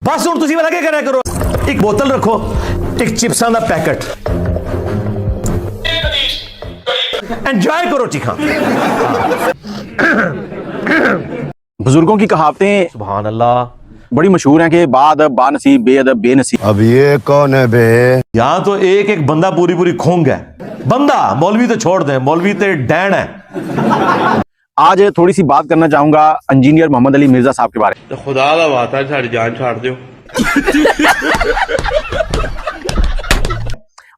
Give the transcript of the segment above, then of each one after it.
बस हुण तुसीं लगे करा करो, एक बोतल रखो, एक चिप्सां दा पैकेट, एंजॉय करो चीखा। बुजुर्गों की कहावतें सुभान अल्लाह बड़ी मशहूर हैं कि बाअदब बानसीब बेअदब बेनसीब। अब ये कौन है बे? यहां तो एक एक बंदा पूरी पूरी खोंग है। बंदा मौलवी तो छोड़ दे, मौलवी तो डैन है। आज थोड़ी सी बात करना चाहूंगा इंजीनियर मोहम्मद अली मिर्जा साहब के बारे में। तो खुदा दा वास्ता साडी जान छाड़ दियो।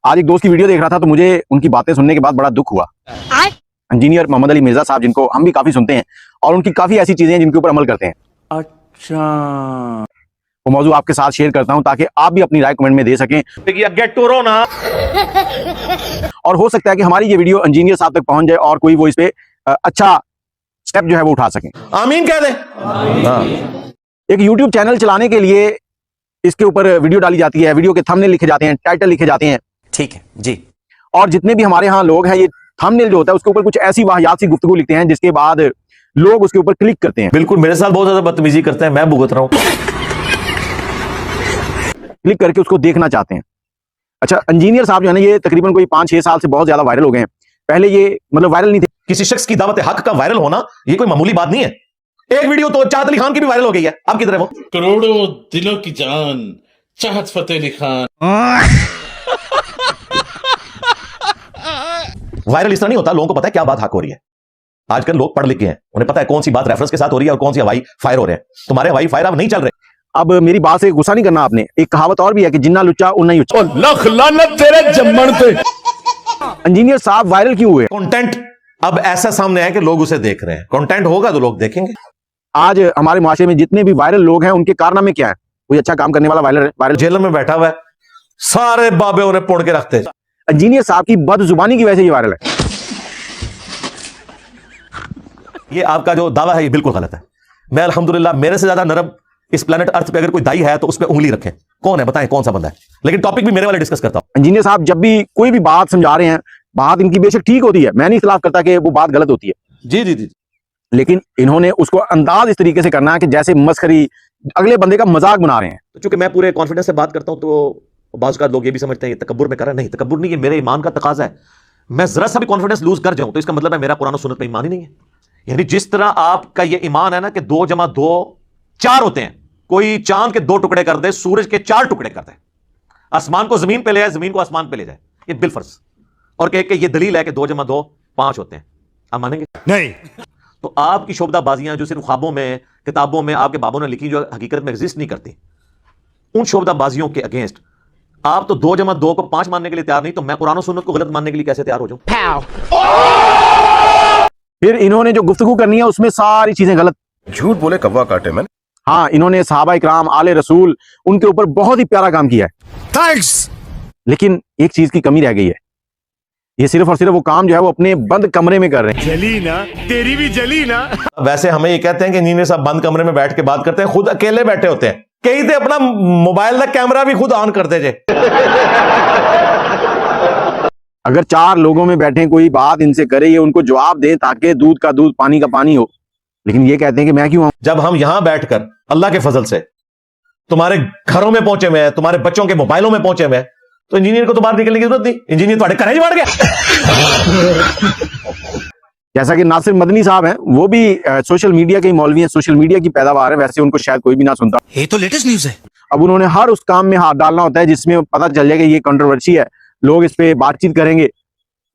आज एक दोस्त की वीडियो देख रहा था तो मुझे उनकी बातें सुनने के बाद बड़ा दुख हुआ। इंजीनियर मोहम्मद अली मिर्जा साहब, जिनको हम भी काफी सुनते हैं और उनकी काफी ऐसी चीजें हैं जिनके ऊपर अमल करते हैं। अच्छा, वो मौजूद आपके साथ शेयर करता हूं ताकि आप भी अपनी राय कमेंट में दे सकें गेट टू रो ना। और हो सकता है कि हमारी ये वीडियो इंजीनियर साहब तक पहुंच जाए और कोई वो इस पे अच्छा स्टेप जो है वो उठा सकें। आमीन कह दे। हाँ। एक YouTube चैनल चलाने के लिए इसके ऊपर वीडियो डाली जाती है, वीडियो के थंबनेल लिखे जाते हैं, टाइटल लिखे जाते हैं। ठीक है जी। और जितने भी हमारे यहाँ लोग हैं, ये थंबनेल जो होता है उसके ऊपर कुछ ऐसी वाहियात सी गुफ्तगू लिखते हैं जिसके बाद लोग उसके ऊपर क्लिक करते हैं। बिल्कुल मेरे साथ बहुत ज्यादा बदतमीजी करते हैं, मैं भुगत रहा हूं। क्लिक करके उसको देखना चाहते हैं। अच्छा, इंजीनियर साहब जो है ना, ये तकरीबन कोई 5-6 साल से बहुत ज्यादा वायरल हो गए हैं। पहले ये मतलब वायरल नहीं थे। किसी शख्स की दावत हक का वायरल होना ये कोई मामूली बात नहीं है। एक वीडियो तो चाहत अली खान की भी वायरल हो गई है। अब किधर है वो? करोड़ों दिलों की जान चाहत फतेह अली खान। वायरल इस तरह नहीं होता, लोगों को पता है क्या बात हक हो रही है। आजकल लोग पढ़ लिख गए हैं, उन्हें पता है कौन सी बात रेफरेंस के साथ हो रही है और कौन सी हवाई फायर हो रहे हैं। तुम्हारे हवाई फायर अब नहीं चल रहे। अब मेरी बात से गुस्सा नहीं करना आपने। एक कहावत और भी है कि जिन्ना लुच्चा उन्ना ही उच्चा। लख लानत तेरे जम्मन पे। इंजीनियर साहब वायरल क्यों हुए? कंटेंट अब ऐसा सामने है कि लोग उसे देख रहे हैं। कंटेंट होगा तो लोग देखेंगे। आज हमारे मुआशरे में जितने भी वायरल लोग हैं उनके कारनामे क्या है? कोई अच्छा काम करने वाला वायरल जेल में बैठा हुआ है, सारे बाबे उन्हें पोड़ के रखते हैं। इंजीनियर साहब की बदजुबानी की वजह से ये वायरल है। ये आपका जो दावा है ये बिल्कुल गलत है। मैं अल्हम्दुलिल्लाह, मेरे से ज्यादा नरम इस प्लेनेट अर्थ पे अगर कोई दाई है तो उस पर उंगली रखें। कौन है बताएं, कौन सा बंदा है? लेकिन टॉपिक भी मेरे वाले डिस्कस करता हूं। इंजीनियर साहब जब भी कोई भी बात समझा रहे हैं, बात इनकी बेशक ठीक होती है, मैं नहीं खिलाफ करता कि वो बात गलत होती है, जी जी जी, लेकिन इन्होंने उसको अंदाज इस तरीके से करना है कि जैसे मस्खरी, अगले बंदे का मजाक बना रहे हैं। तो चूंकि मैं पूरे कॉन्फिडेंस से बात करता हूं तो बाज़ औक़ात लोग ये भी समझते हैं ये तकब्बुर में कर रहा है। नहीं, तकब्बुर नहीं, ये मेरे ईमान का तकाजा है। मैं जरा सा भी कॉन्फिडेंस लूज कर जाऊं तो इसका मतलब है मेरा कुरान और सुन्नत पे ईमान ही नहीं है। यानी जिस तरह आपका ये ईमान है ना कि 2 + 2 4 होते हैं, कोई चांद के 2 टुकड़े कर दे, सूरज के 4 टुकड़े कर दे, आसमान को जमीन पे ले जाए, जमीन को आसमान पे ले जाए, ये बिलफर्ज, और कह के ये दलील है कि 2 + 2 5 होते हैं, आप मानेंगे? नहीं। तो आपकी शोबदाबाजियां जो सिर्फ ख्वाबों में, किताबों में आपके बाबों ने लिखी, जो हकीकत में एग्जिस्ट नहीं करती, उन शोबदाबाजियों के अगेंस्ट आप तो 2 + 2 को 5 मानने के लिए तैयार नहीं, तो मैं कुरान और सुन्नत को गलत मानने के लिए कैसे तैयार हो जाऊं? फिर इन्होंने जो गुफ्तगू करनी है उसमें सारी चीजें गलत। झूठ बोले कौवा काटे मैंने। हाँ, इन्होंने सहाबा इकराम, आले रसूल, उनके ऊपर बहुत ही प्यारा काम किया है। थैंक्स। लेकिन एक चीज की कमी रह गई है। ये सिर्फ और सिर्फ वो काम जो है वो अपने बंद कमरे में कर रहे हैं। जली ना, तेरी भी जली ना। वैसे हमें ये कहते हैं कि इंजीनियर साहब बंद कमरे में बैठ के बात करते हैं, खुद अकेले बैठे होते हैं। कहीं तो अपना मोबाइल का कैमरा भी खुद ऑन करते जे। अगर 4 लोगों में बैठे कोई बात इनसे करे, ये उनको जवाब दे ताकि दूध का दूध पानी का पानी हो, लेकिन ये कहते हैं कि मैं क्यों आऊं? जब हम यहां बैठकर अल्लाह के फजल से तुम्हारे घरों में पहुंचे हुए हैं, तुम्हारे बच्चों के मोबाइलों में पहुंचे हुए हैं, तो इंजीनियर को तो बाहर निकलने की जरूरत नहीं। इंजीनियर तुम्हारे घर ही बढ़ गया। जैसा कि नासिर मदनी साहब हैं, वो भी सोशल मीडिया के मौलवी हैं, सोशल मीडिया की पैदावार है, वैसे उनको शायद कोई भी ना सुनता। ये तो लेटेस्ट न्यूज़ है। अब उन्होंने हर उस काम में हाथ डालना होता है जिसमें पता चल जाए कि ये कंट्रोवर्सी है, लोग इस पे बातचीत करेंगे।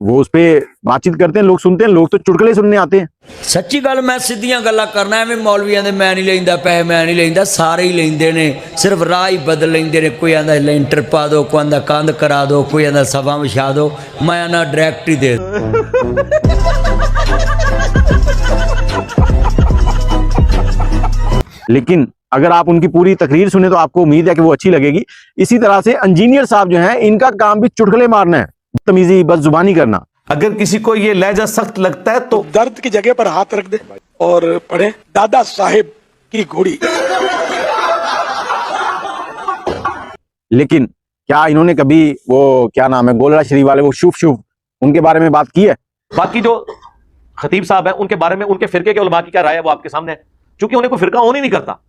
वो उस पे बातचीत करते हैं, लोग सुनते हैं, लोग तो चुटकुले सुनने आते हैं। सच्ची गल मैं सीधियां गल्लां करना, एवें मौलवियां दे मैं नहीं लैंदा पैसे, मैं नहीं लैंदा, सारे ही लैंदे ने, सिर्फ राह ही बदल लैंदे ने। कोई आंदा लेंटर पा दो, कोई आंदा कंध करा दो, कोई आंदा सभा विछा दो, मैं आना डायरेक्ट ही दे। लेकिन अगर आप उनकी पूरी तकरीर सुने तो आपको उम्मीद है कि वो अच्छी लगेगी। इसी तरह से इंजीनियर साहब जो हैं, इनका काम भी चुटकुले मारना है, बदतमीजी, बदजुबानी करना। अगर किसी को ये लहजा सख्त लगता है तो दर्द की जगह पर हाथ रख दे और पढ़े दादा साहेब की घोड़ी। लेकिन क्या इन्होंने कभी वो क्या नाम है गोलरा शरीफ वाले, वो शुभ शुभ, उनके बारे में बात की है? बाकी जो खतीब साहब है उनके बारे में, उनके फिरके के उलमा की क्या राय है वो आपके सामने है। चूंकि उन्हें कोई फिरका ओन ही नहीं करता,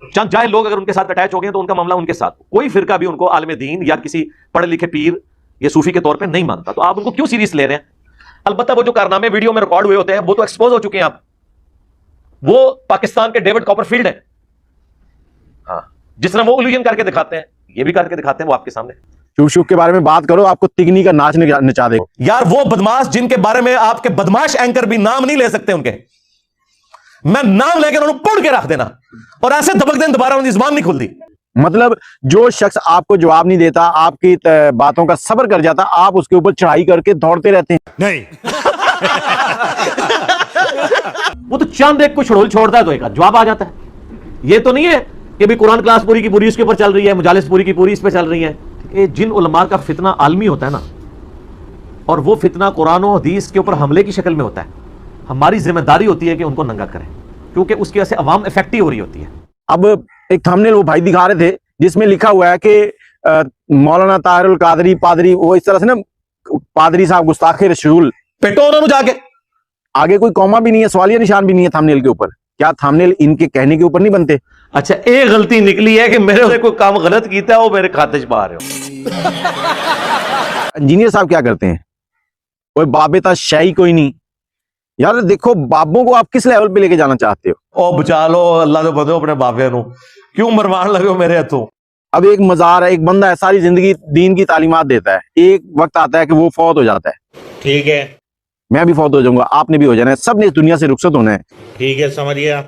चंद जाहिल लोग अगर उनके साथ अटैच हो गए तो उनका मामला उनके साथ, कोई फिरका भी उनको आलिम दीन या किसी पढ़े लिखे पीर या सूफी के तौर पे नहीं मानता, तो आप उनको क्यों सीरियस ले रहे हैं? अलबत्ता वो जो कारनामे वीडियो में रिकॉर्ड हुए होते हैं वो तो एक्सपोज हो चुके हैं, आप वो पाकिस्तान के डेविड कॉपरफील्ड है, हाँ, जिस तरह वो इल्यूजन करके दिखाते हैं ये भी करके दिखाते हैं, वो आपके सामने। शुभ शुभ के बारे में बात करो, आपको तिगनी का नाच नचा देगा। यार वो बदमाश जिनके बारे में आपके बदमाश एंकर भी नाम नहीं ले सकते उनके, मैं नाम लेकर उन्होंने पुड़ के रख देना और ऐसे दबक दें दोबारा उनकी जुबान नहीं खुलती। मतलब जो शख्स आपको जवाब नहीं देता, आपकी बातों का सब्र कर जाता, आप उसके ऊपर चढ़ाई करके दौड़ते रहते हैं। नहीं वो तो चंद एक को छड़ोल छोड़ता है तो एक जवाब आ जाता है। ये तो नहीं है कि भी कुरान क्लास पूरी की पूरी इसके ऊपर चल रही है, मुजालिस पूरी की पूरी इस पे चल रही है। ये जिन उलमा का फितना आलमी होता है ना, और वो फितना कुरान और हदीस के ऊपर हमले की शक्ल में होता है, हमारी जिम्मेदारी होती है कि उनको नंगा करें, क्योंकि उसकी वजह से अवाम इफेक्टिव हो रही होती है। अब एक थंबनेल वो भाई दिखा रहे थे जिसमें लिखा हुआ है कि मौलाना ताहिरुल कादरी पादरी, वो इस तरह से ना, पादरी साहब गुस्ताखे रसूल, पेटो उन्होंने जाके आगे कोई कॉमा भी नहीं है, सवालिया निशान भी नहीं है थंबनेल के ऊपर। क्या थंबनेल इनके कहने के ऊपर नहीं बनते? अच्छा एक गलती निकली है कि मेरे से कोई काम गलत किया है, वो मेरे खाते च पा रहे हो। इंजीनियर साहब क्या करते हैं? कोई बाबेता शाही कोई नहीं। यार देखो, बाबों को आप किस लेवल पे लेके जाना चाहते हो? ओ बचा लो अल्लाह, तो बदो अपने बाबे नु क्यों मरवान लगे हो मेरे हाथों। अब एक मजार है, एक बंदा है, सारी जिंदगी दीन की तालीमात देता है, एक वक्त आता है कि वो फौत हो जाता है। ठीक है, मैं भी फौत हो जाऊंगा, आपने भी हो जाना है, सब ने इस दुनिया से रुखसत होना है। ठीक है, समझ गया।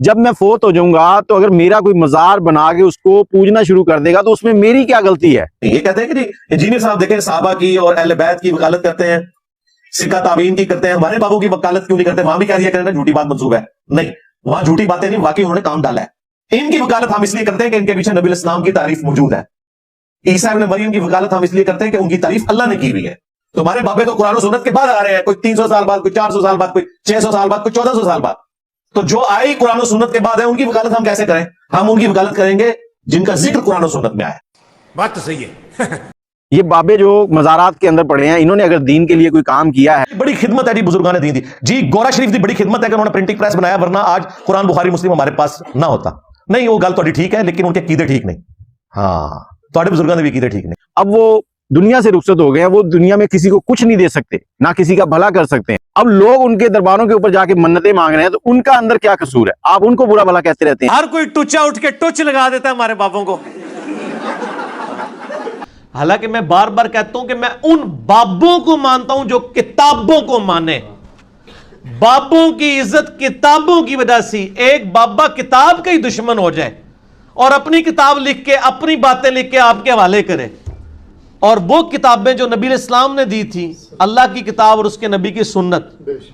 जब मैं फोत हो जाऊंगा तो अगर मेरा कोई मजार बना के उसको पूजना शुरू कर देगा तो उसमें मेरी क्या गलती है? ये कहते हैं कि इंजीनियर साहब देखें साहबा की और अहले बैत की वकालत करते हैं, सिक्का ताबीन की करते हैं, हमारे बाबू की वकालत क्यों नहीं करते? वहां भी कह दिया करें झूठी बात मंसूब है, नहीं वहां झूठी बातें नहीं, वाकई उन्होंने काम डाला है। इनकी वकालत हम इसलिए करते हैं कि इनके पीछे नबी इस्लाम की तारीफ मौजूद है। ईसा इब्न मरियम की वकालत हम इसलिए करते हैं कि उनकी तारीफ अल्लाह ने की हुई है। तो हमारे बाबे तो कुरान और सुन्नत के बाद आ रहे हैं, कोई 300 साल बाद, कोई 400 साल बाद, कोई 600 साल बाद, कोई 1400 साल बाद। तो जो आई कुरान और सुन्नत के बाद है, उनकी वकालत हम कैसे करें? हम उनकी वकालत करेंगे जिनका जिक्र कुरान और सुन्नत में आया। बात तो सही है। ये बाबे जो मजारात के अंदर पड़े हैं, इन्होंने अगर दीन के लिए कोई काम किया है, बड़ी खिदमत है जी बुजुर्गों ने दी थी जी। गौरा शरीफ की बड़ी खिदमत है कि उन्होंने प्रिंटिंग प्रेस बनाया, वरना आज कुरान बुखारी मुस्लिम हमारे पास ना होता। नहीं वो गल तो ठीक है, लेकिन उनके कीदे ठीक नहीं। हाँ, थोड़े बुजुर्गों ने भी कीदे ठीक नहीं। अब वो दुनिया से रुखसत हो गए हैं, वो दुनिया में किसी को कुछ नहीं दे सकते, ना किसी का भला कर सकते हैं। अब लोग उनके दरबारों के ऊपर जाके मन्नतें मांग रहे हैं, तो उनका अंदर क्या कसूर है? आप उनको बुरा भला कहते रहते हैं। हर कोई टुच्चा उठ के टुच लगा देता है हमारे बाबों को। हालांकि मैं बार बार कहता हूं कि मैं उन बाबों को मानता हूं जो किताबों को माने। बाबों की इज्जत किताबों की वजह से, एक बाबा किताब का ही दुश्मन हो जाए और अपनी किताब लिख के, अपनी बातें लिख के आपके हवाले करे, और वो किताबें जो नबी इस्लाम ने दी थी, अल्लाह की किताब और उसके नबी की सुन्नत,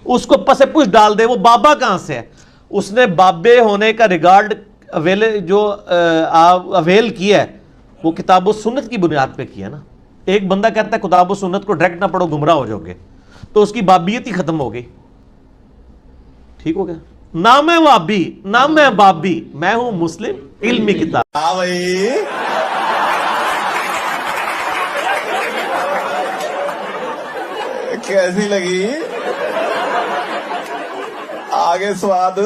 उसको पसे पुश डाल दे, वो बाबा कहां से है? उसने बाबे होने का रिगार्ड अवेल किया है, वो किताब और सुन्नत की बुनियाद पे किया ना। एक बंदा कहता है किताब और सुन्नत को डायरेक्ट ना पढ़ो गुमराह हो जाओगे, तो उसकी बाबियत ही खत्म हो गई। ठीक हो गया? ना मैं वाबी ना मैं बाबी, मैं हूं मुस्लिम इल्मी किताब। हाँ भाई, कैसी लगी? आगे स्वाद